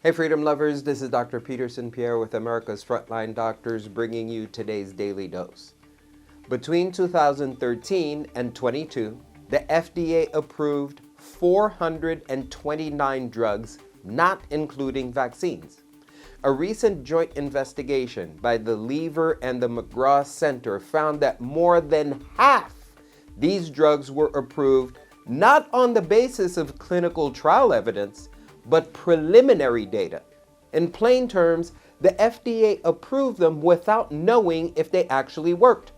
Hey Freedom Lovers, this is Dr. Peterson Pierre with America's Frontline Doctors bringing you today's Daily Dose. Between 2013 and 22, the FDA approved 429 drugs, not including vaccines. A recent joint investigation by the Lever and the McGraw Center found that more than half these drugs were approved not on the basis of clinical trial evidence, but preliminary data. In plain terms, the FDA approved them without knowing if they actually worked.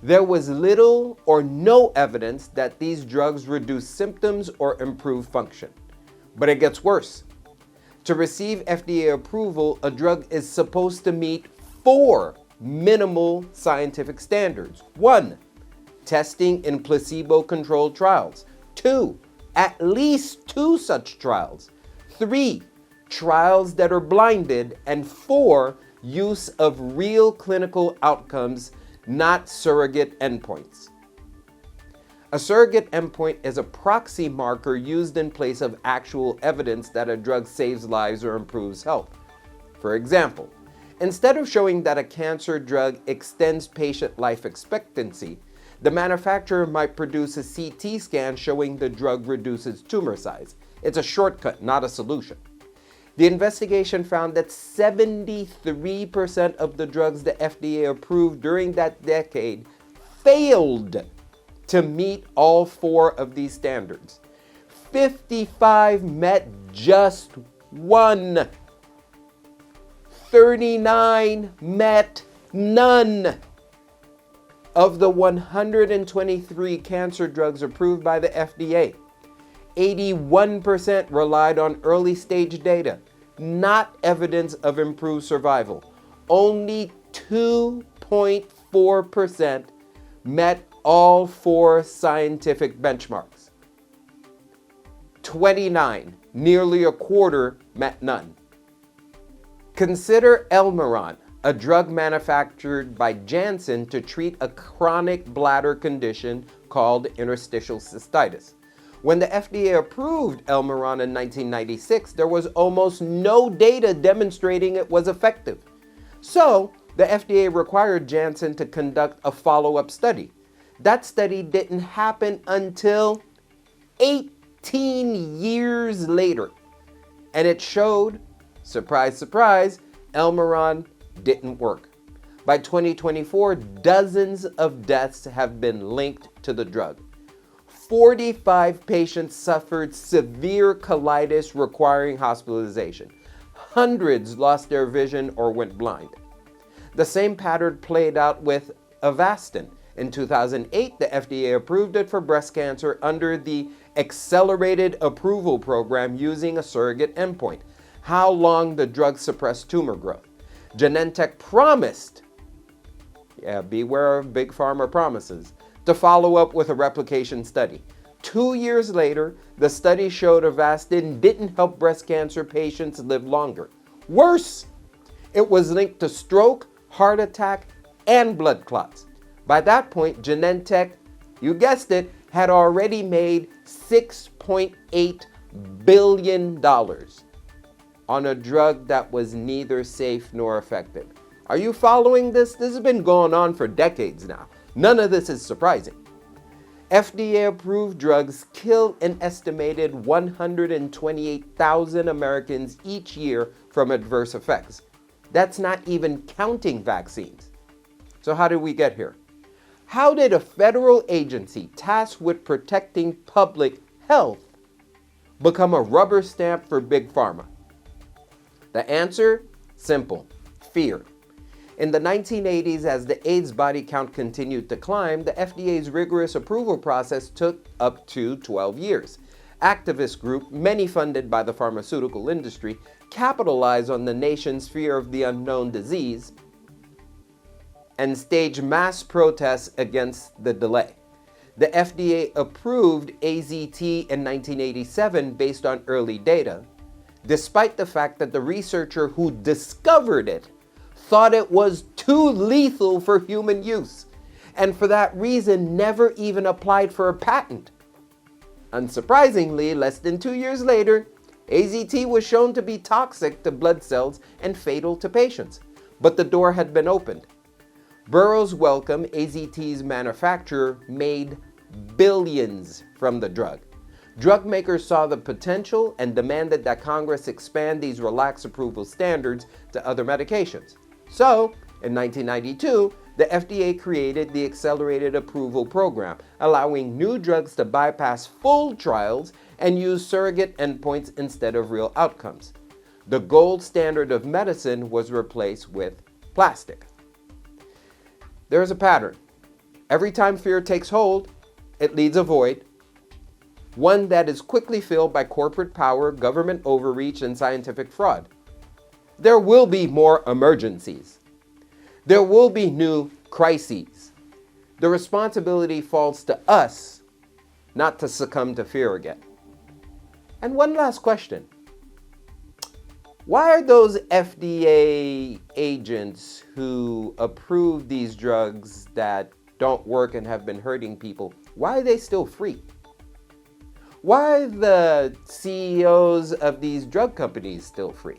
There was little or no evidence that these drugs reduce symptoms or improve function. But it gets worse. To receive FDA approval, a drug is supposed to meet 4 minimal scientific standards. 1, testing in placebo-controlled trials. 2, at least 2 such trials. 3, trials that are blinded. And 4, use of real clinical outcomes, not surrogate endpoints. A surrogate endpoint is a proxy marker used in place of actual evidence that a drug saves lives or improves health. For example, instead of showing that a cancer drug extends patient life expectancy, the manufacturer might produce a CT scan showing the drug reduces tumor size. It's a shortcut, not a solution. The investigation found that 73% of the drugs the FDA approved during that decade failed to meet all 4 of these standards. 55 met just 1. 39 met none. Of the 123 cancer drugs approved by the FDA, 81% relied on early stage data, not evidence of improved survival. Only 2.4% met all 4 scientific benchmarks. 29, nearly a quarter, met none. Consider Elmiron, a drug manufactured by Janssen to treat a chronic bladder condition called interstitial cystitis. When the FDA approved Elmiron in 1996, there was almost no data demonstrating it was effective. So, the FDA required Janssen to conduct a follow-up study. That study didn't happen until 18 years later. And it showed, surprise, surprise, Elmiron didn't work. By 2024, dozens of deaths have been linked to the drug. 45 patients suffered severe colitis requiring hospitalization. Hundreds lost their vision or went blind. The same pattern played out with Avastin. In 2008, the FDA approved it for breast cancer under the Accelerated Approval Program using a surrogate endpoint, how long the drug suppressed tumor growth. Genentech promised, beware of big pharma promises, to follow up with a replication study. 2 years later, the study showed Avastin didn't help breast cancer patients live longer. Worse, it was linked to stroke, heart attack, and blood clots. By that point, Genentech, you guessed it, had already made $6.8 billion on a drug that was neither safe nor effective. Are you following this? This has been going on for decades now. None of this is surprising. FDA-approved drugs kill an estimated 128,000 Americans each year from adverse effects. That's not even counting vaccines. So how did we get here? How did a federal agency tasked with protecting public health become a rubber stamp for big pharma? The answer? Simple. Fear. In the 1980s, as the AIDS body count continued to climb, the FDA's rigorous approval process took up to 12 years. Activist groups, many funded by the pharmaceutical industry, capitalized on the nation's fear of the unknown disease and staged mass protests against the delay. The FDA approved AZT in 1987 based on early data, despite the fact that the researcher who discovered it thought it was too lethal for human use, and for that reason never even applied for a patent. Unsurprisingly, less than 2 years later, AZT was shown to be toxic to blood cells and fatal to patients, but the door had been opened. Burroughs welcomed AZT's manufacturer made billions from the drug. Drug makers saw the potential and demanded that Congress expand these relaxed approval standards to other medications. So, in 1992, the FDA created the Accelerated Approval Program, allowing new drugs to bypass full trials and use surrogate endpoints instead of real outcomes. The gold standard of medicine was replaced with plastic. There is a pattern. Every time fear takes hold, it leaves a void, one that is quickly filled by corporate power, government overreach, and scientific fraud. There will be more emergencies. There will be new crises. The responsibility falls to us not to succumb to fear again. And one last question. Why are those FDA agents who approve these drugs that don't work and have been hurting people, why are they still free? Why are the CEOs of these drug companies still free?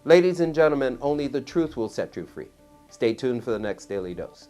Ladies and gentlemen, only the truth will set you free. Stay tuned for the next Daily Dose.